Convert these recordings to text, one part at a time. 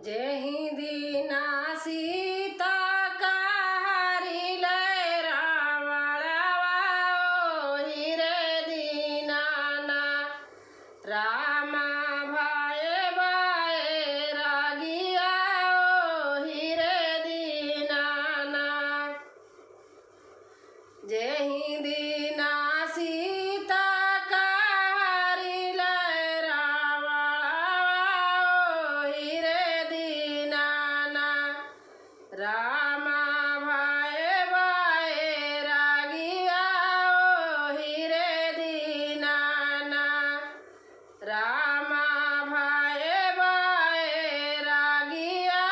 जेहि दीना सीता कहारी लय रावणवा ओहि रे दीनाना रामा भाए बाए रागिया ओहि रे दीनाना जेहि दीना सीता कहारी लय रावणवा ओहि रे दीनाना रामा भाए बाए रागिया ओहि रे दीनाना रामा भाए बाए रागिया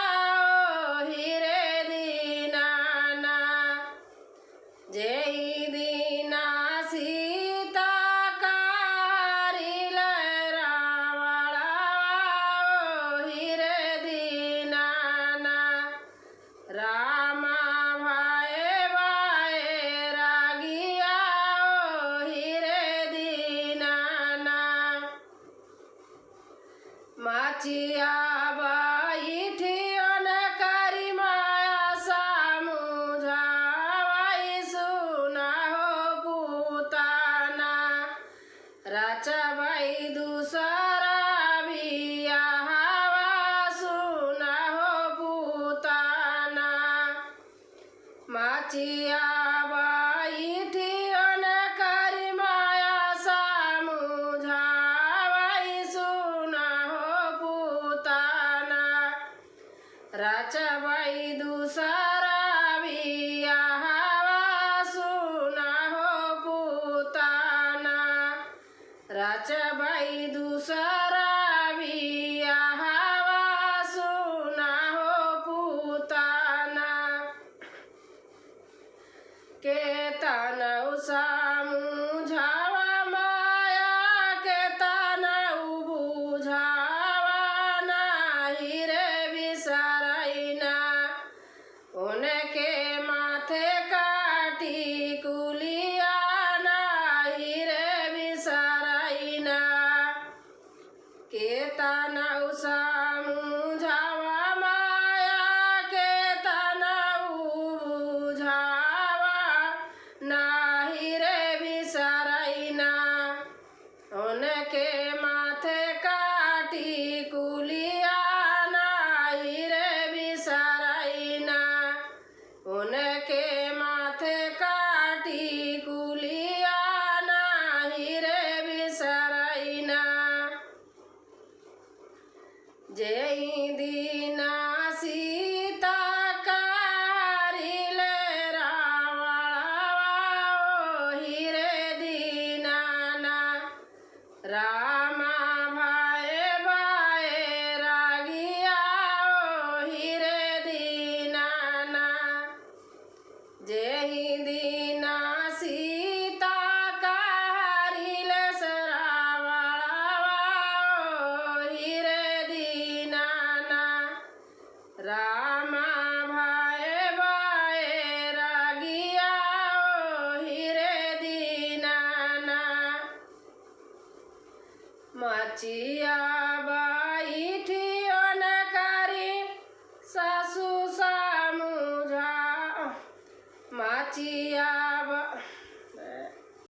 ओहि रे दीनाना जेहि दीना सीता कहारी लय रावणवा ओहि रे दीनाना रामा भाए बाए रागिया ओहि रे दीनाना माचिया बैठियन करी माया सामुझावाई सुना हो पूताना रचबई दूसरा बियाहवा सुना हो पूताना माचिया बैठियन करी माया सामुझावाई सुना हो पूताना रचबई दूसरा बियाहवा सुना हो पूताना रचबई दूसरा बियाहवा सुना हो पूताना के तनउ सामुझावा माया के तनउ बुझावा नाही रे बिसरैना उनके माथे काटी कुलिया नाही रे बिसरैना के तनउ सामुझावा माया के तनउ बुझावा नाही रे बिसरैना उनके माथे काटी कुलिया नाही रे बिसरैना उनके माथे काटी कुलिया नाही रे बिसरैना जेहि दीना सीता कहारी लय रावणवा ओहि रे दीनाना रामा भाए बाए रागिया ओहि रे दीनाना जेहि दीना सीता कहारी लय रावणवा ओहि रे दीनाना रामा भाए बाए रागिया ओहि रे दीनाना माचिया